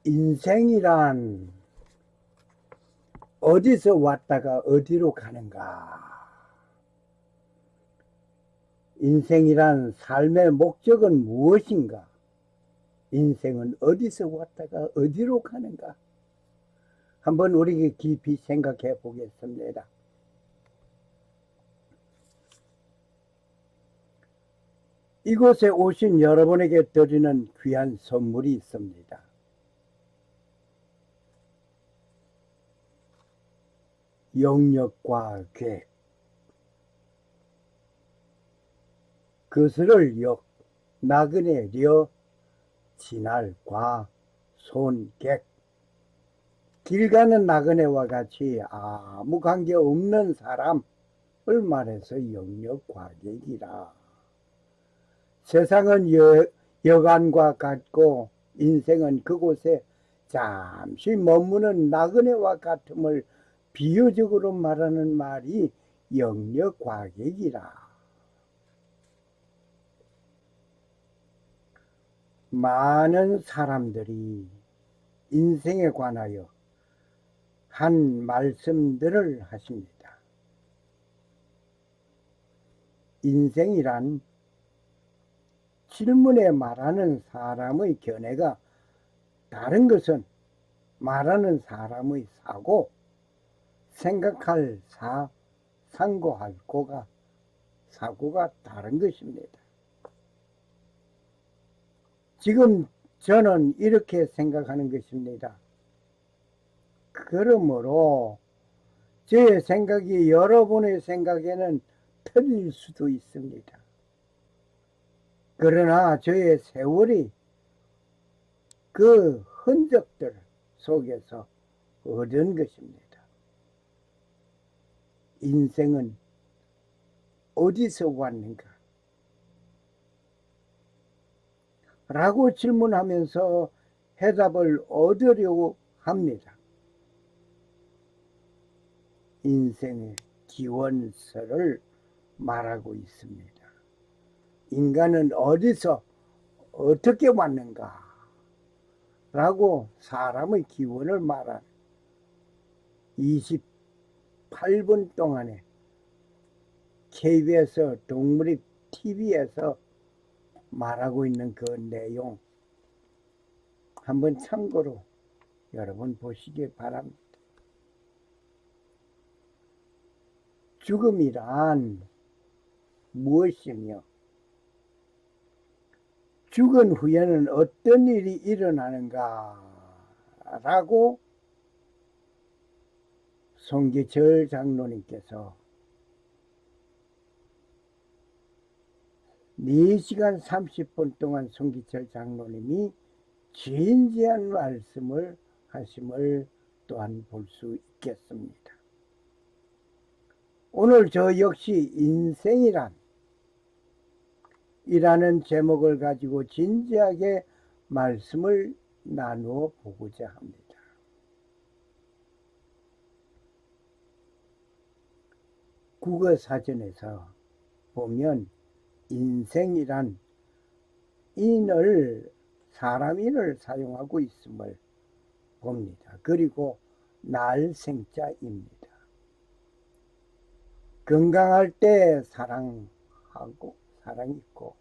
인생이란 어디서 왔다가 어디로 가는가? 인생이란 삶의 목적은 무엇인가? 인생은 어디서 왔다가 어디로 가는가? 한번 우리 깊이 생각해 보겠습니다. 이곳에 오신 여러분에게 드리는 귀한 선물이 있습니다. 영역과 계획, 그슬을 역, 나그네 려, 지날 과, 손, 객. 길 가는 나그네와 같이 아무 관계 없는 사람을 말해서 영역과객이라. 세상은 여간과 같고 인생은 그곳에 잠시 머무는 나그네와 같음을 비유적으로 말하는 말이 영역과객이라. 많은 사람들이 인생에 관하여 한 말씀들을 하십니다. 인생이란 질문에 말하는 사람의 견해가 다른 것은 말하는 사람의 사고, 생각할 상고할 사고가 다른 것입니다. 지금 저는 이렇게 생각하는 것입니다. 그러므로 제 생각이 여러분의 생각에는 틀릴 수도 있습니다. 그러나 저의 세월이 그 흔적들 속에서 얻은 것입니다. 인생은 어디서 왔는가? 라고 질문하면서 해답을 얻으려고 합니다. 인생의 기원서를 말하고 있습니다. 인간은 어디서 어떻게 왔는가? 라고 사람의 기원을 말한 28분 동안에 KBS 동물입 TV에서 말하고 있는 그 내용 한번 참고로 여러분 보시기 바랍니다. 죽음이란 무엇이며 죽은 후에는 어떤 일이 일어나는가 라고 송기철 장로님께서 4시간 30분 동안 송기철 장로님이 진지한 말씀을 하심을 또한 볼 수 있겠습니다. 오늘 저 역시 인생이란 이라는 제목을 가지고 진지하게 말씀을 나누어 보고자 합니다. 국어사전에서 보면 인생이란 사람인을 사용하고 있음을 봅니다. 그리고 날생자입니다. 건강할 때 사랑이 있고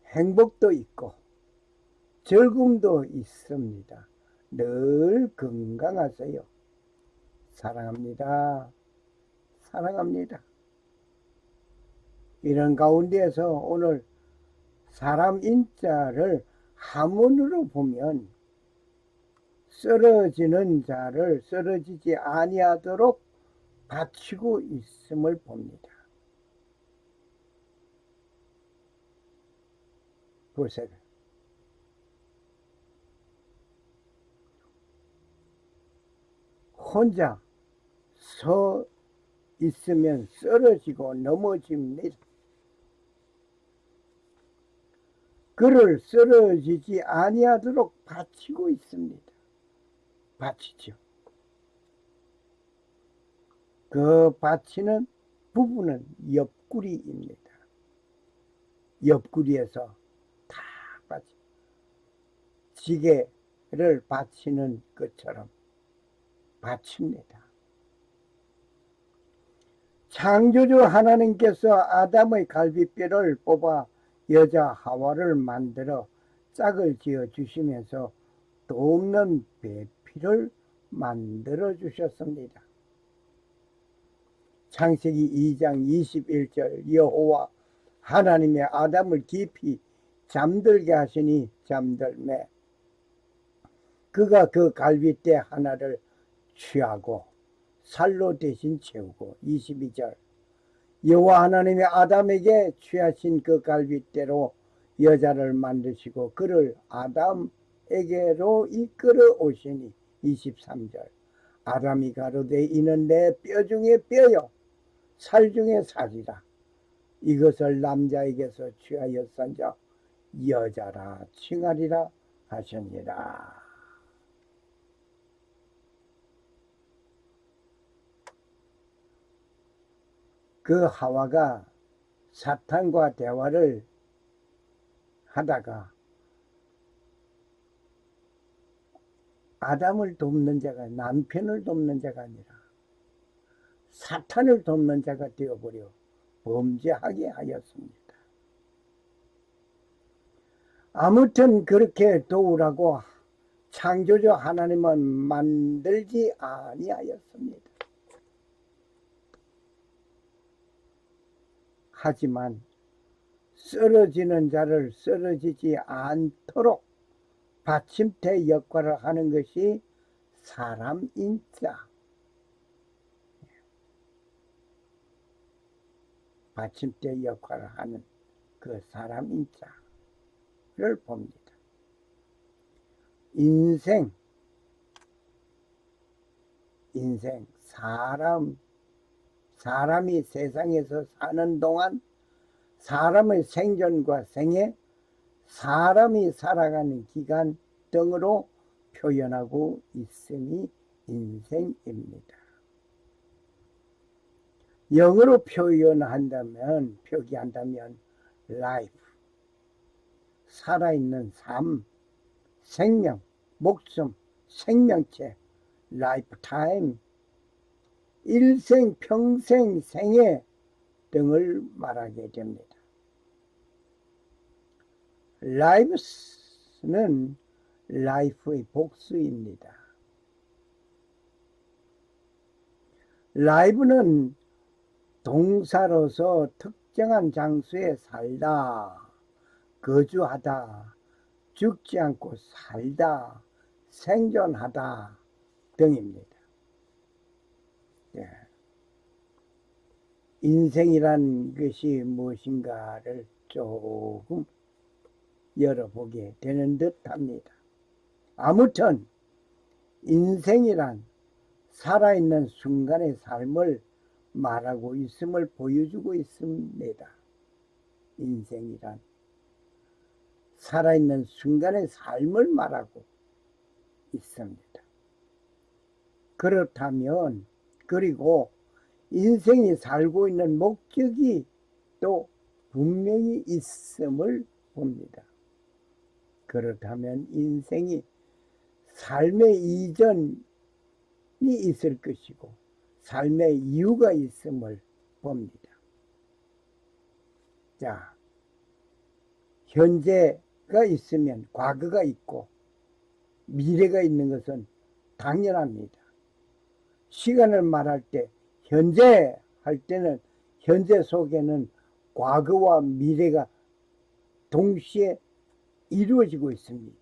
행복도 있고 즐거움도 있습니다. 늘 건강하세요. 사랑합니다. 사랑합니다. 이런 가운데에서 오늘 사람 인자를 한문으로 보면 쓰러지는 자를 쓰러지지 아니하도록 바치고 있음을 봅니다. 보세요. 혼자 서 있으면 쓰러지고 넘어집니다. 그를 쓰러지지 아니하도록 바치고 있습니다. 바치죠. 그 바치는 부분은 옆구리입니다. 옆구리에서 다 빠져. 지게 바치는 것처럼 바칩니다. 창조주 하나님께서 아담의 갈비뼈를 뽑아 여자 하와를 만들어 짝을 지어 주시면서 또 없는 배필을 만들어 주셨습니다. 창세기 2장 21절 여호와 하나님의 아담을 깊이 잠들게 하시니 잠들매 그가 그 갈비뼈 하나를 취하고 살로 대신 채우고 22절 여호와 하나님이 아담에게 취하신 그 갈비뼈로 여자를 만드시고 그를 아담에게로 이끌어 오시니 23절 아담이 가로되 이는 내 뼈 중에 뼈요 살 중에 살이라 이것을 남자에게서 취하였은즉 여자라 칭하리라 하시니라. 그 하와가 사탄과 대화를 하다가 아담을 돕는 자가 남편을 돕는 자가 아니라 사탄을 돕는 자가 되어버려 범죄하게 하였습니다. 아무튼 그렇게 도우라고 창조주 하나님은 만들지 아니하였습니다. 하지만 쓰러지는 자를 쓰러지지 않도록 받침대 역할을 하는 것이 사람인자. 받침대 역할을 하는 그 사람인자를 봅니다. 인생, 사람이 세상에서 사는 동안 사람의 생존과 생애, 사람이 살아가는 기간 등으로 표현하고 있으니 인생입니다. 영어로 표기한다면 life, 살아있는 삶, 생명, 목숨, 생명체, lifetime, 일생, 평생, 생애 등을 말하게 됩니다. lives는 life의 복수입니다. live는 동사로서 특정한 장소에 살다, 거주하다, 죽지 않고 살다, 생존하다 등입니다. 예. 인생이란 것이 무엇인가를 조금 열어보게 되는 듯 합니다. 아무튼 인생이란 살아있는 순간의 삶을 말하고 있음을 보여주고 있습니다. 인생이란 살아있는 순간의 삶을 말하고 있습니다. 그렇다면 그리고 인생이 살고 있는 목적이 또 분명히 있음을 봅니다. 그렇다면 인생이 삶의 이전이 있을 것이고 삶의 이유가 있음을 봅니다. 자, 현재가 있으면 과거가 있고 미래가 있는 것은 당연합니다. 시간을 말할 때 현재 할 때는 현재 속에는 과거와 미래가 동시에 이루어지고 있습니다.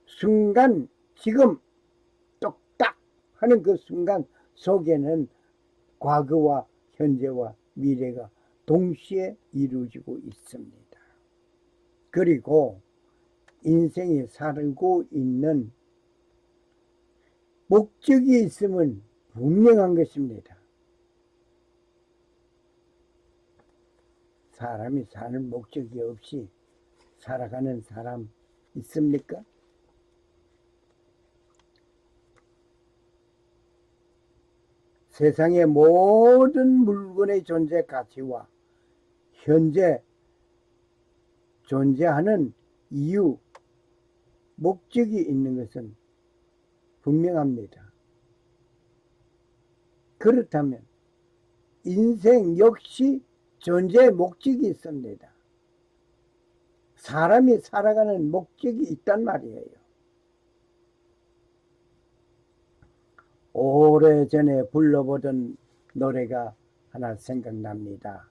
순간 지금 똑딱 하는 그 순간 속에는 과거와 현재와 미래가 동시에 이루어지고 있습니다. 그리고 인생이 살고 있는 목적이 있으면 분명한 것입니다. 사람이 사는 목적이 없이 살아가는 사람 있습니까? 세상의 모든 물건의 존재 가치와 현재 존재하는 이유, 목적이 있는 것은 분명합니다. 그렇다면 인생 역시 존재의 목적이 있습니다. 사람이 살아가는 목적이 있단 말이에요. 오래전에 불러보던 노래가 하나 생각납니다.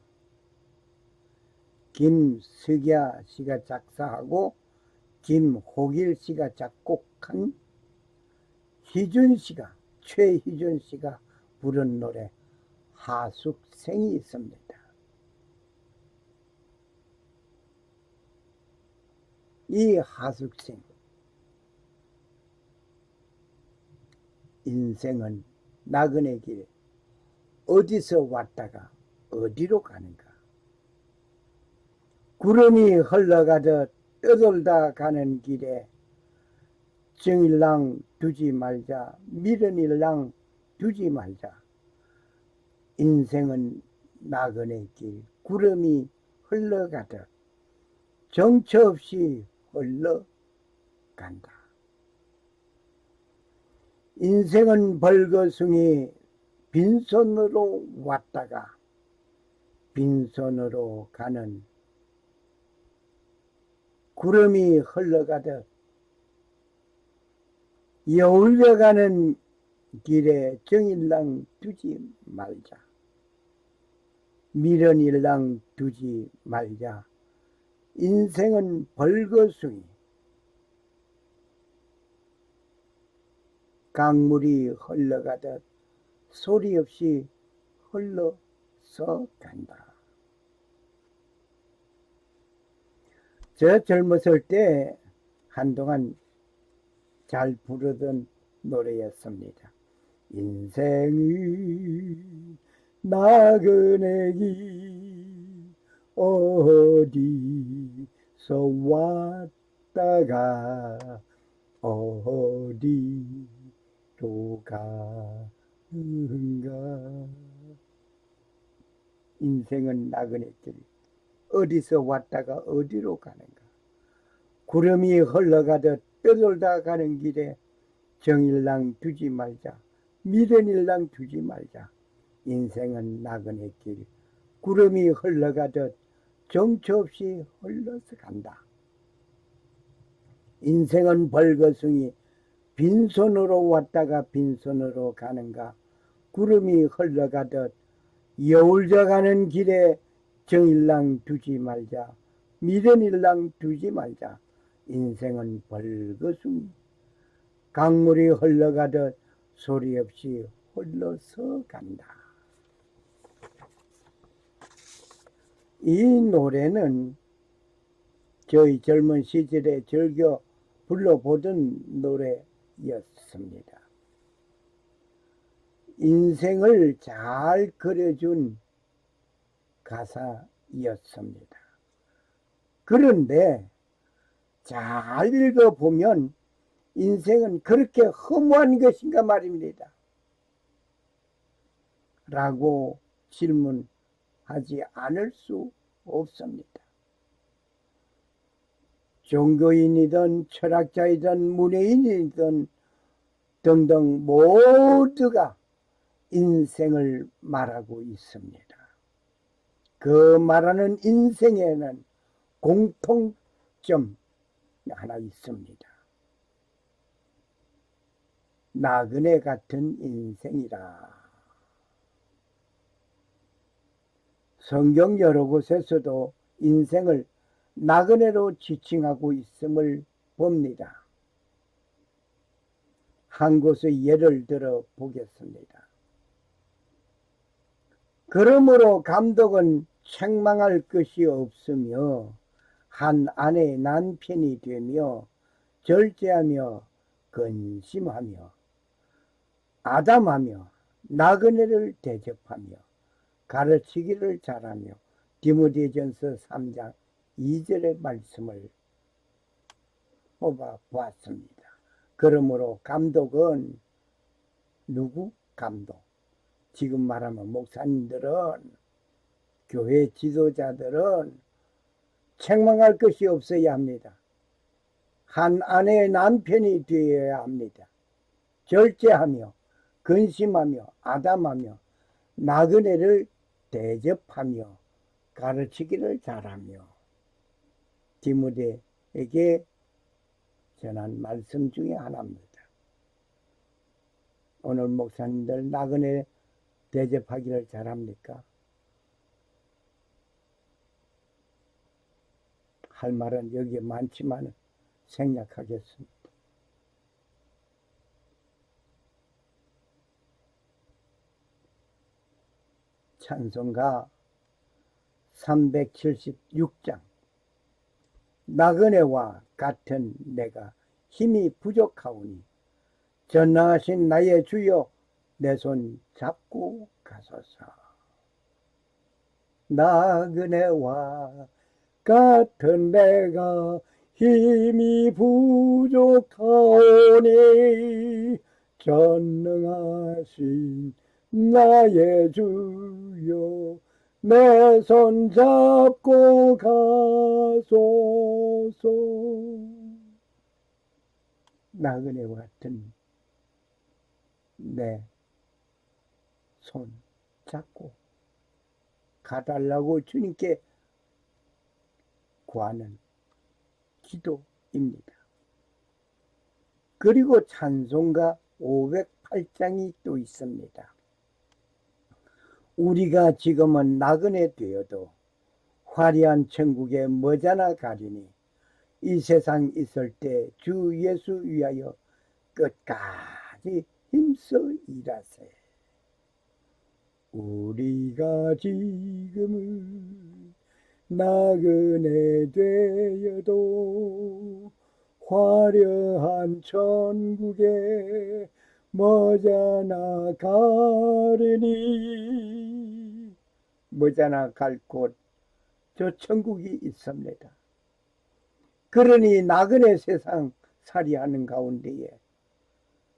김석야 씨가 작사하고 김호길 씨가 작곡한 최희준 씨가 부른 노래 하숙생이 있습니다. 이 하숙생, 인생은 나그네 길, 어디서 왔다가 어디로 가는가? 구름이 흘러가듯 떠돌다 가는 길에 정일랑 두지 말자, 미련일랑 두지 말자. 인생은 나그네 길, 구름이 흘러가듯 정처 없이 흘러간다. 인생은 벌거숭이, 빈손으로 왔다가 빈손으로 가는 구름이 흘러가듯 여울려 가는 길에 정일랑 두지 말자. 미련일랑 두지 말자. 인생은 벌거숭이, 강물이 흘러가듯 소리 없이 흘러서 간다. 저 젊었을 때 한동안 잘 부르던 노래였습니다. 인생이 나그네 길 어디서 왔다가 어디로 가는가. 인생은 나그네 길, 어디서 왔다가 어디로 가는가. 구름이 흘러가듯 떠돌다 가는 길에 정일랑 두지 말자, 미련일랑 두지 말자. 인생은 나그네 길, 구름이 흘러가듯 정처 없이 흘러서 간다. 인생은 벌거숭이, 빈손으로 왔다가 빈손으로 가는가. 구름이 흘러가듯 여울져 가는 길에 정일랑 두지 말자, 미련일랑 두지 말자. 인생은 벌거숭이, 강물이 흘러가듯 소리 없이 흘러서 간다. 이 노래는 저희 젊은 시절에 즐겨 불러보던 노래였습니다. 인생을 잘 그려준 가사였습니다. 그런데 잘 읽어보면 인생은 그렇게 허무한 것인가 말입니다. 라고 질문하지 않을 수 없습니다. 종교인이든 철학자이든 문예인이든 등등 모두가 인생을 말하고 있습니다. 그 말하는 인생에는 공통점 하나 있습니다. 나그네 같은 인생이라. 성경 여러 곳에서도 인생을 나그네로 지칭하고 있음을 봅니다. 한 곳의 예를 들어 보겠습니다. 그러므로 감독은 책망할 것이 없으며 한 아내의 남편이 되며 절제하며 근심하며 아담하며 나그네를 대접하며 가르치기를 잘하며. 디모데전서 3장 2절의 말씀을 뽑아 보았습니다. 그러므로 감독은 누구? 감독. 지금 말하면 목사님들은, 교회 지도자들은 책망할 것이 없어야 합니다. 한 아내의 남편이 되어야 합니다. 절제하며 근심하며 아담하며 나그네를 대접하며 가르치기를 잘하며. 디모데에게 전한 말씀 중에 하나입니다. 오늘 목사님들 나그네 대접하기를 잘합니까? 할 말은 여기에 많지만 생략하겠습니다. 찬송가 376장. 나그네와 같은 내가 힘이 부족하오니 전능하신 나의 주여 내 손 잡고 가소서. 나그네와 같은 내가 힘이 부족하오니 전능하신 나의 주여 내 손 잡고 가소서. 나그네와 같은 내 손 잡고 가달라고 주님께 구하는 기도입니다. 그리고 찬송가 508장이 또 있습니다. 우리가 지금은 나그네 되어도 화려한 천국에 머지않아 가리니 이 세상 있을 때 주 예수 위하여 끝까지 힘써 일하세. 우리가 지금은 나그네 되어도 화려한 천국에 머지않아 가리니. 머지않아 갈 곳, 저 천국이 있습니다. 그러니 나그네 세상 살이하는 가운데에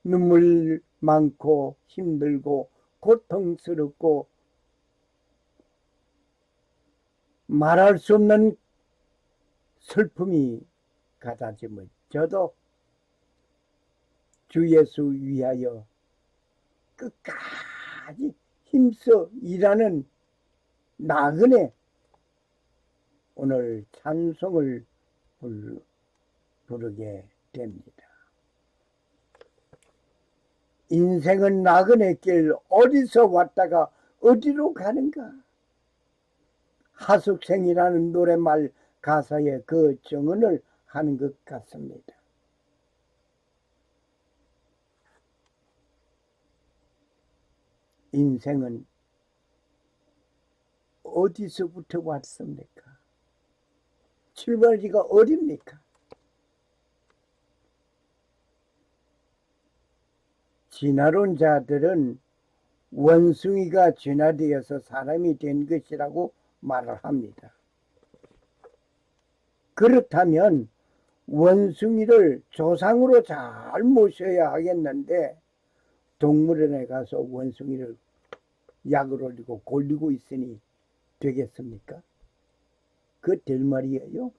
눈물 많고 힘들고 고통스럽고 말할 수 없는 슬픔이 가다지면 저도 주 예수 위하여 끝까지 힘써 일하는 나그네 오늘 찬송을 부르게 됩니다. 인생은 나그네 길 어디서 왔다가 어디로 가는가? 하숙생이라는 노래말 가사에 그 정언을 하는 것 같습니다. 인생은 어디서부터 왔습니까? 출발지가 어딥니까? 진화론자들은 원숭이가 진화되어서 사람이 된 것이라고 말을 합니다. 그렇다면 원숭이를 조상으로 잘 모셔야 하겠는데 동물원에 가서 원숭이를 약을 올리고 골리고 있으니 되겠습니까? 그 될 말이에요.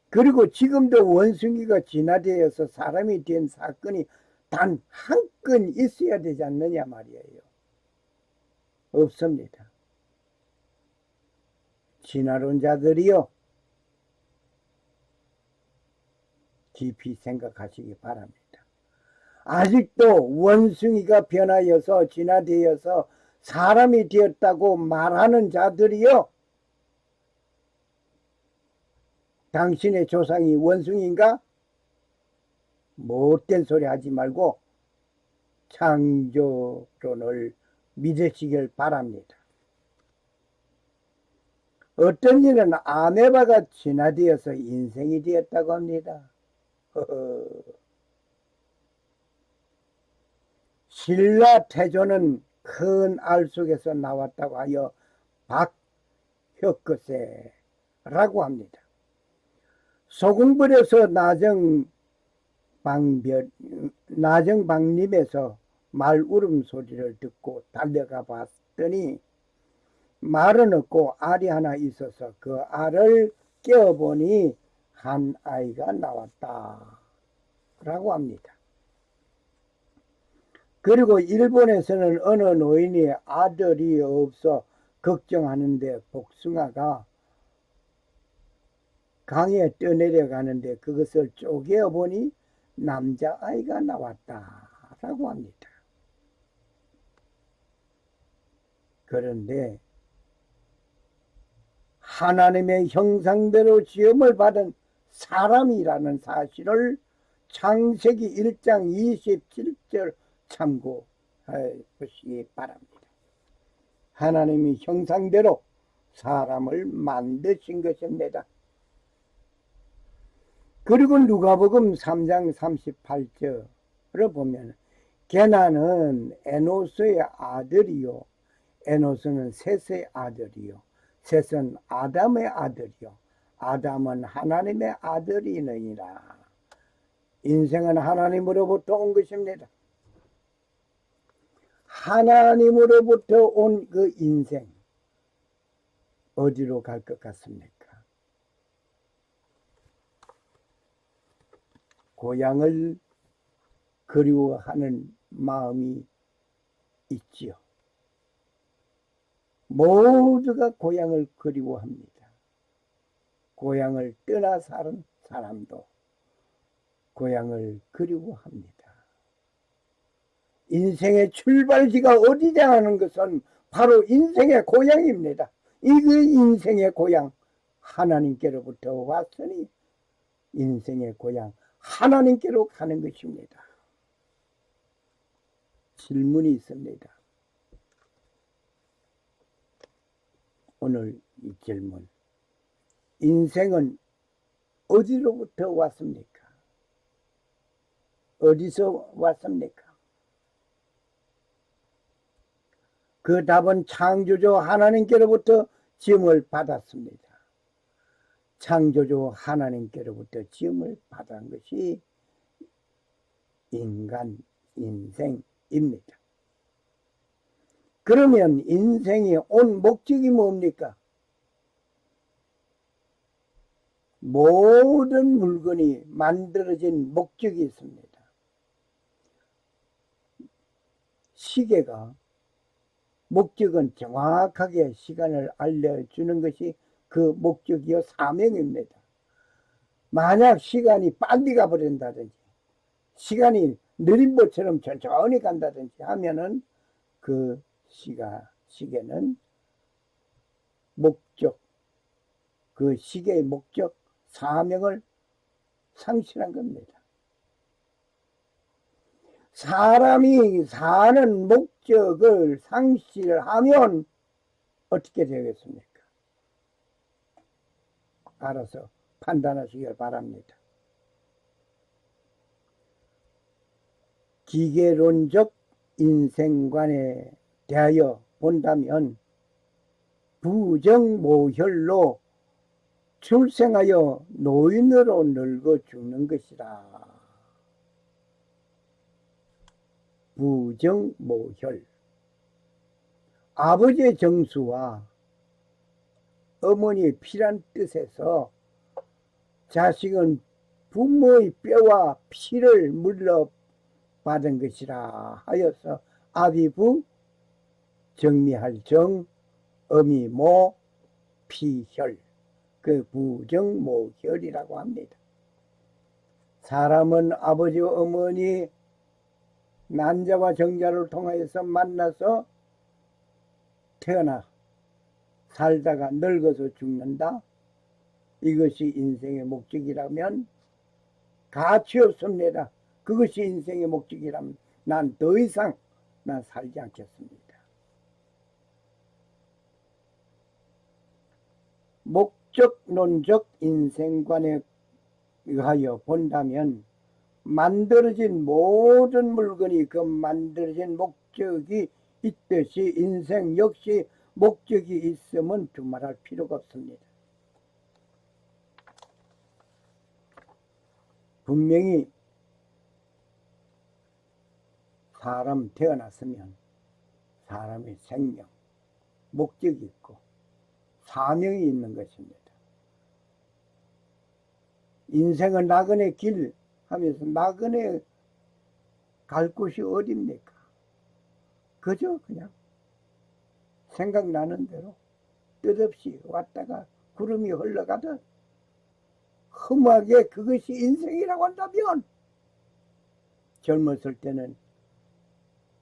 그리고 지금도 원숭이가 진화되어서 사람이 된 사건이 단 한 건 있어야 되지 않느냐 말이에요. 없습니다. 진화론자들이요, 깊이 생각하시기 바랍니다. 아직도 원숭이가 변하여서 진화되어서 사람이 되었다고 말하는 자들이요, 당신의 조상이 원숭이인가? 못된 소리 하지 말고 창조론을 믿으시길 바랍니다. 어떤 일은 아메바가 진화되어서 인생이 되었다고 합니다. 신라 태조는 큰 알 속에서 나왔다고 하여 박혁거세라고 합니다. 소궁벌에서 나정방림에서 말 울음소리를 듣고 달려가 봤더니 말은 없고 알이 하나 있어서 그 알을 깨어보니 한 아이가 나왔다 라고 합니다. 그리고 일본에서는 어느 노인이 아들이 없어 걱정하는데 복숭아가 강에 떠내려가는데 그것을 쪼개어 보니 남자아이가 나왔다라고 합니다. 그런데 하나님의 형상대로 지음을 받은 사람이라는 사실을 창세기 1장 27절 참고하시기 바랍니다. 하나님이 형상대로 사람을 만드신 것입니다. 그리고 누가복음 3장 38절을 보면 게나는 에노스의 아들이요 에노스는 셋의 아들이요 셋은 아담의 아들이요 아담은 하나님의 아들이니라. 인생은 하나님으로부터 온 것입니다. 하나님으로부터 온 그 인생 어디로 갈 것 같습니까? 고향을 그리워하는 마음이 있지요. 모두가 고향을 그리워합니다. 고향을 떠나 사는 사람도 고향을 그리워합니다. 인생의 출발지가 어디냐 하는 것은 바로 인생의 고향입니다. 이 그 인생의 고향 하나님께로부터 왔으니 인생의 고향 하나님께로 가는 것입니다. 질문이 있습니다. 오늘 이 질문. 인생은 어디로부터 왔습니까? 어디서 왔습니까? 그 답은 창조주 하나님께로부터 지음을 받았습니다. 창조주 하나님께로부터 지음을 받은 것이 인간, 인생입니다. 그러면 인생이 온 목적이 뭡니까? 모든 물건이 만들어진 목적이 있습니다. 시계가 목적은 정확하게 시간을 알려주는 것이 그 목적이요 사명입니다. 만약 시간이 빨리 가버린다든지 시간이 느린 것처럼 천천히 간다든지 하면은 그 시계는 목적, 그 시계의 목적, 사명을 상실한 겁니다. 사람이 사는 목적을 상실하면 어떻게 되겠습니까? 알아서 판단하시길 바랍니다. 기계론적 인생관에 대하여 본다면 부정모혈로 출생하여 노인으로 늙어 죽는 것이다. 부정모혈. 아버지의 정수와 어머니의 피란 뜻에서 자식은 부모의 뼈와 피를 물러받은 것이라 하여서 아비부 정미할 정 어미모 피혈 그 부정모혈이라고 합니다. 사람은 아버지와 어머니 난자와 정자를 통하여서 만나서 태어나 살다가 늙어서 죽는다. 이것이 인생의 목적이라면 가치 없습니다. 그것이 인생의 목적이라면 난 더 이상 살지 않겠습니다. 목적론적 인생관에 의하여 본다면 만들어진 모든 물건이 그 만들어진 목적이 있듯이 인생 역시 목적이 있으면 두말할 필요가 없습니다. 분명히 사람 태어났으면 사람의 생명, 목적이 있고 사명이 있는 것입니다. 인생은 나그네 길 하면서 나그네 갈 곳이 어딥니까? 그저 그냥 생각나는 대로 뜻없이 왔다가 구름이 흘러가듯 험하게 그것이 인생이라고 한다면 젊었을 때는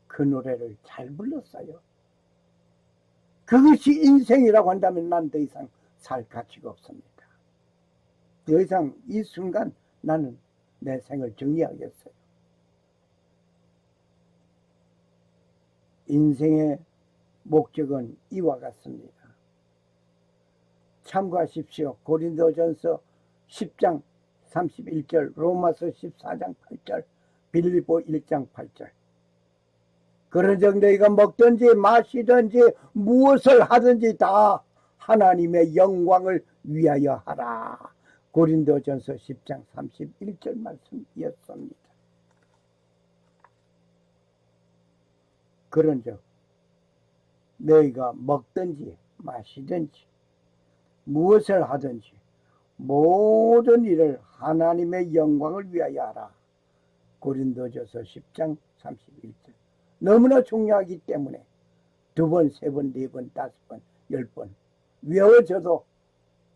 그 노래를 잘 불렀어요. 그것이 인생이라고 한다면 난 더 이상 살 가치가 없습니다. 더 이상 이 순간 나는 내 생을 정리하겠어요. 인생의 목적은 이와 같습니다. 참고하십시오. 고린도전서 10장 31절, 로마서 14장 8절, 빌립보 1장 8절. 그런즉 너희가 먹든지 마시든지 무엇을 하든지 다 하나님의 영광을 위하여 하라. 고린도전서 10장 31절 말씀이었습니다. 그런즉 너희가 먹든지 마시든지 무엇을 하든지 모든 일을 하나님의 영광을 위하여 하라. 고린도전서 10장 31절. 너무나 중요하기 때문에 2번, 3번, 4번, 5번, 10번 외워져도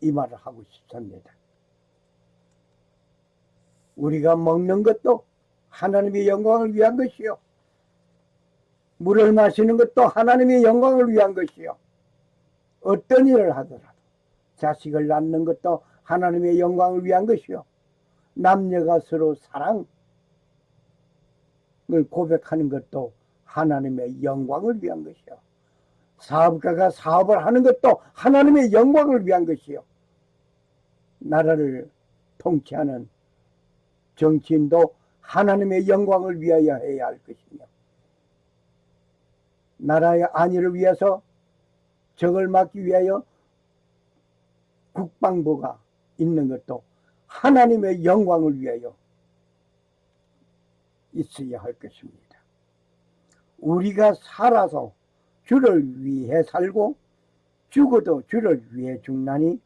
이 말을 하고 싶습니다. 우리가 먹는 것도 하나님의 영광을 위한 것이요, 물을 마시는 것도 하나님의 영광을 위한 것이요, 어떤 일을 하더라도 자식을 낳는 것도 하나님의 영광을 위한 것이요, 남녀가 서로 사랑을 고백하는 것도 하나님의 영광을 위한 것이요, 사업가가 사업을 하는 것도 하나님의 영광을 위한 것이요, 나라를 통치하는 정치인도 하나님의 영광을 위하여 해야 할 것이며, 나라의 안위를 위해서 적을 막기 위하여 국방부가 있는 것도 하나님의 영광을 위하여 있어야 할 것입니다. 우리가 살아서 주를 위해 살고 죽어도 주를 위해 죽나니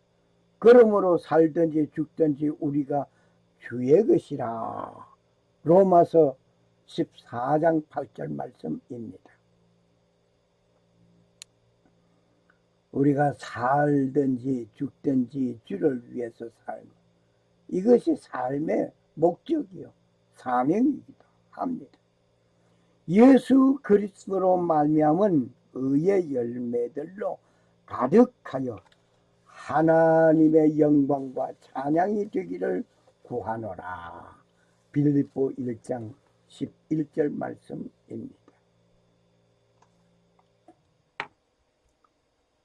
그러므로 살든지 죽든지 우리가 주의 것이라. 로마서 14장 8절 말씀입니다. 우리가 살든지 죽든지 주를 위해서 살고, 이것이 삶의 목적이요 사명이기도 합니다. 예수 그리스도로 말미암은 의의 열매들로 가득하여 하나님의 영광과 찬양이 되기를 구하노라. 빌립보 1장 11절 말씀입니다.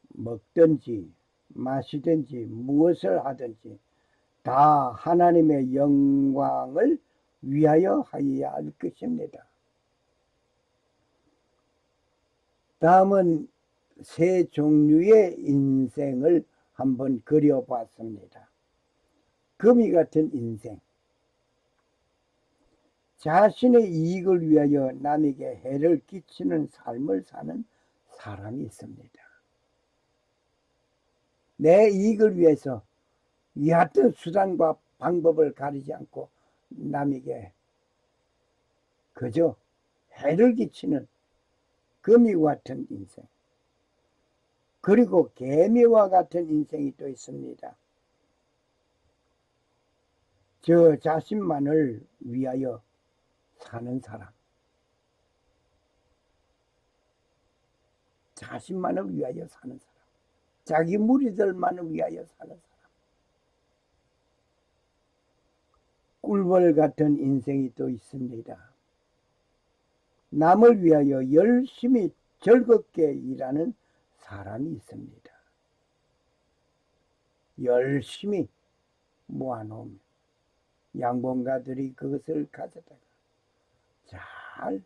먹든지 마시든지 무엇을 하든지 다 하나님의 영광을 위하여 하여야 할 것입니다. 다음은 세 종류의 인생을 한번 그려봤습니다. 거미 같은 인생, 자신의 이익을 위하여 남에게 해를 끼치는 삶을 사는 사람이 있습니다. 내 이익을 위해서 여하튼 수단과 방법을 가리지 않고 남에게 그저 해를 끼치는 거미와 같은 인생, 그리고 개미와 같은 인생이 또 있습니다. 저 자신만을 위하여 사는 사람, 자신만을 위하여 사는 사람, 자기 무리들만을 위하여 사는 사람, 꿀벌 같은 인생이 또 있습니다. 남을 위하여 열심히 즐겁게 일하는 사람이 있습니다. 열심히 모아놓으면 양봉가들이 그것을 가져다가 잘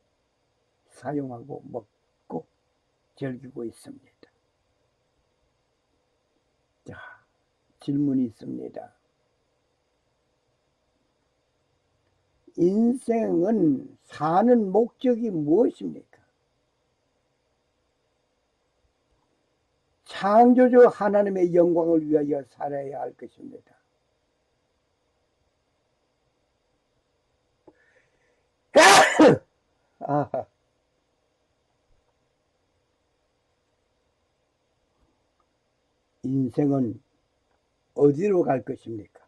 사용하고 먹고 즐기고 있습니다. 자, 질문이 있습니다. 인생은 사는 목적이 무엇입니까? 창조주 하나님의 영광을 위하여 살아야 할 것입니다. 인생은 어디로 갈 것입니까?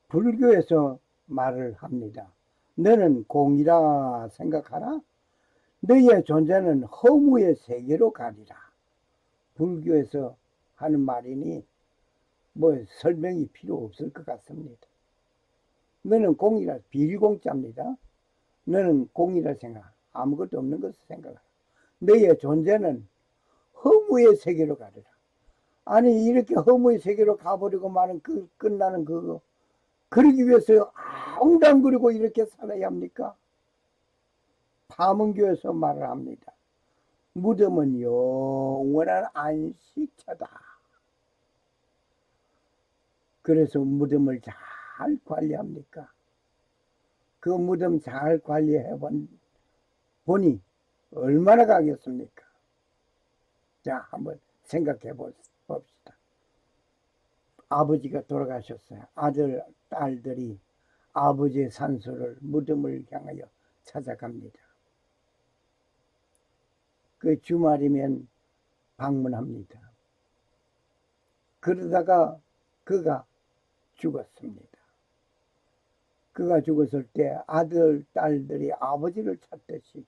불교에서 말을 합니다. 너는 공이라 생각하라. 너의 존재는 허무의 세계로 가리라. 불교에서 하는 말이니 뭐 설명이 필요 없을 것 같습니다. 너는 공이라, 비공짜입니다. 너는 공이라 생각, 아무것도 없는 것을 생각하라. 너의 존재는 허무의 세계로 가리라. 아니 이렇게 허무의 세계로 가버리고 마는 끝나는 그거, 그러기 위해서 엉당거리고 이렇게 살아야 합니까? 파문교에서 말을 합니다. 무덤은 영원한 안식처다. 그래서 무덤을 잘 관리합니까? 그 무덤 잘 관리해 보니 얼마나 가겠습니까? 자, 한번 생각해 봅시다. 아버지가 돌아가셨어요. 아들, 딸들이 아버지의 산소를, 무덤을 향하여 찾아갑니다. 그 주말이면 방문합니다. 그러다가 그가 죽었습니다. 그가 죽었을 때 아들, 딸들이 아버지를 찾듯이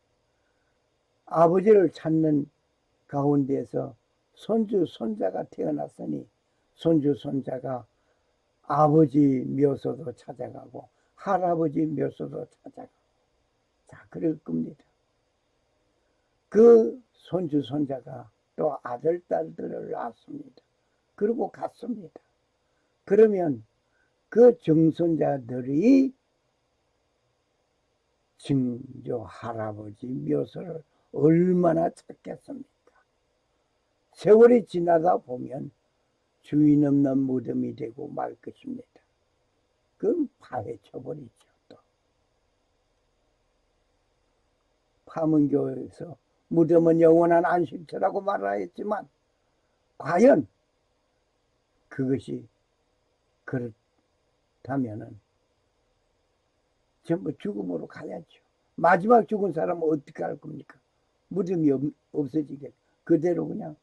아버지를 찾는 가운데에서 손주, 손자가 태어났으니 손주, 손자가 아버지 묘소도 찾아가고 할아버지 묘소도 찾아가고, 자, 그럴 겁니다. 그 손주, 손자가 또 아들, 딸들을 낳았습니다. 그리고 갔습니다. 그러면 그 정손자들이 증조 할아버지 묘소를 얼마나 찾겠습니까? 세월이 지나다 보면 주인 없는 무덤이 되고 말 것입니다. 그럼 파헤쳐버리죠. 또 파문교에서 무덤은 영원한 안식처라고 말하였지만 과연 그것이 그렇다면은 전부 죽음으로 가야죠. 마지막 죽은 사람은 어떻게 할 겁니까? 무덤이 없어지게 그대로 그냥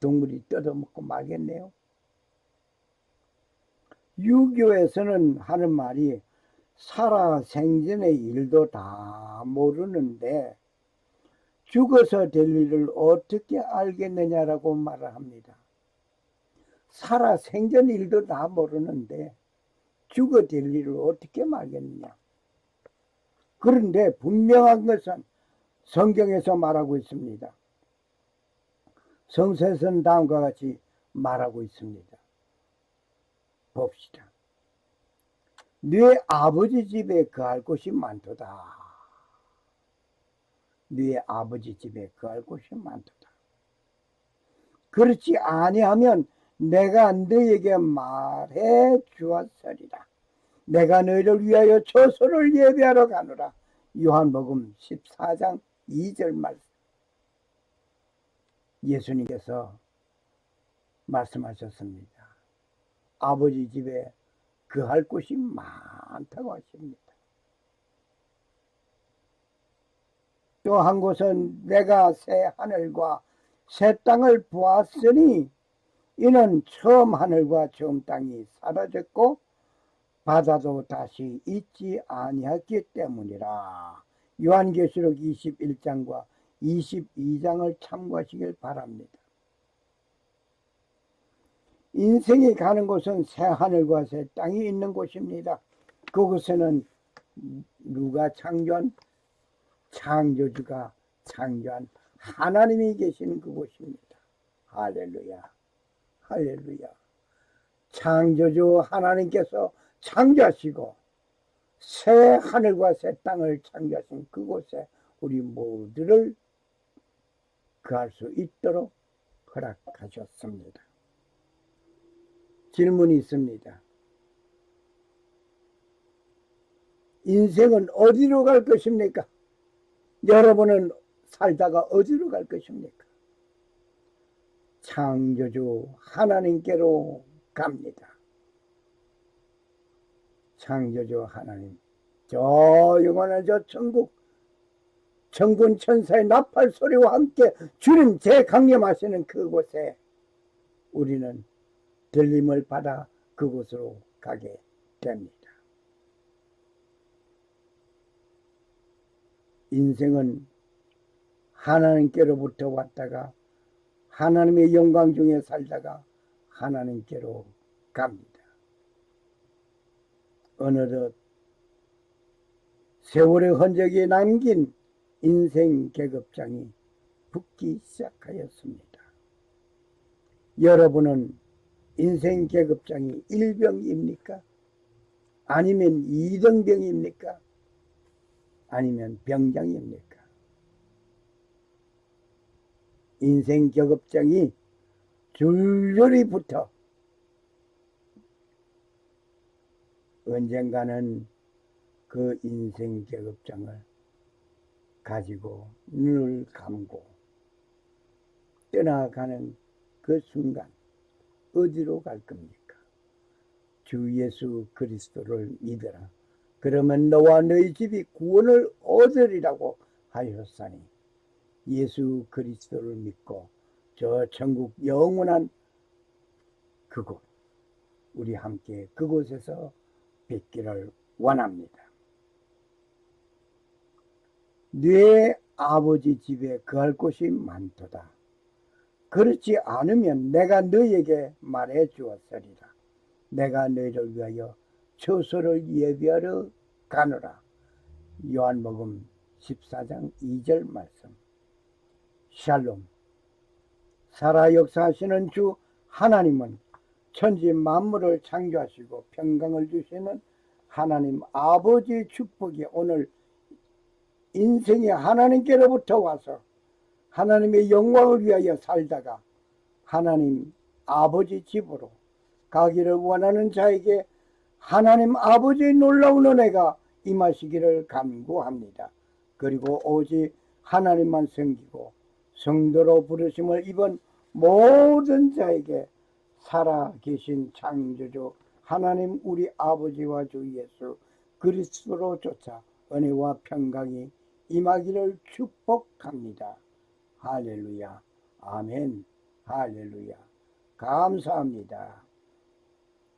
동물이 뜯어먹고 말겠네요. 유교에서는 하는 말이 살아생전의 일도 다 모르는데 죽어서 될 일을 어떻게 알겠느냐라고 말을 합니다. 살아생전 일도 다 모르는데 죽어 될 일을 어떻게 말겠느냐. 그런데 분명한 것은 성경에서 말하고 있습니다. 성서에서는 다음과 같이 말하고 있습니다. 봅시다. 네 아버지 집에 거할 곳이 많도다. 네 아버지 집에 거할 곳이 많도다. 그렇지 아니하면 내가 너에게 말해 주었으리라. 내가 너희를 위하여 처소를 예비하러 가노라. 요한복음 14장 2절 말씀. 예수님께서 말씀하셨습니다. 아버지 집에 거할 곳이 많다고 하십니다. 또 한 곳은 내가 새 하늘과 새 땅을 보았으니 이는 처음 하늘과 처음 땅이 사라졌고 바다도 다시 있지 아니했기 때문이라. 요한계시록 21장과 22장을 참고하시길 바랍니다. 인생이 가는 곳은 새 하늘과 새 땅이 있는 곳입니다. 그곳에는 누가 창조한? 창조주가 창조한 하나님이 계시는 그곳입니다. 할렐루야, 할렐루야. 창조주 하나님께서 창조하시고 새 하늘과 새 땅을 창조하신 그곳에 우리 모두를 거할 수 있도록 허락하셨습니다. 질문이 있습니다. 인생은 어디로 갈 것입니까? 여러분은 살다가 어디로 갈 것입니까? 창조주 하나님께로 갑니다. 창조주 하나님, 저 영원한 저 천국, 천군 천사의 나팔 소리와 함께 주님 재강림하시는 그곳에 우리는 들림을 받아 그곳으로 가게 됩니다. 인생은 하나님께로부터 왔다가 하나님의 영광 중에 살다가 하나님께로 갑니다. 어느덧 세월의 흔적이 남긴 인생 계급장이 붙기 시작하였습니다. 여러분은 인생 계급장이 1병입니까? 아니면 2등병입니까? 아니면 병장입니까? 인생 계급장이 줄줄이 붙어 언젠가는 그 인생 계급장을 가지고 눈을 감고 떠나가는 그 순간 어디로 갈 겁니까? 주 예수 그리스도를 믿어라. 그러면 너와 너희 집이 구원을 얻으리라고 하셨사니 예수 그리스도를 믿고 저 천국 영원한 그곳 우리 함께 그곳에서 뵙기를 원합니다. 네 아버지 집에 거할 곳이 많도다. 그렇지 않으면 내가 너희에게 말해 주었으리라. 내가 너희를 위하여 처소를 예비하러 가노라. 요한복음 14장 2절 말씀. 샬롬. 살아 역사하시는 주 하나님은 천지 만물을 창조하시고 평강을 주시는 하나님 아버지의 축복이 오늘 인생이 하나님께로부터 와서 하나님의 영광을 위하여 살다가 하나님 아버지 집으로 가기를 원하는 자에게 하나님 아버지의 놀라운 은혜가 임하시기를 간구합니다. 그리고 오직 하나님만 섬기고 성도로 부르심을 입은 모든 자에게 살아계신 창조주 하나님 우리 아버지와 주 예수 그리스도로 쫓아 은혜와 평강이 임하기를 축복합니다. 할렐루야. 아멘. 할렐루야. 감사합니다.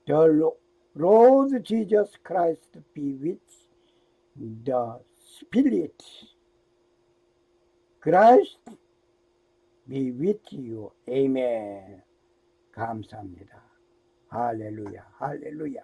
The Lord Jesus Christ be with the Spirit. Christ be with you. Amen. 감사합니다. 할렐루야. 할렐루야.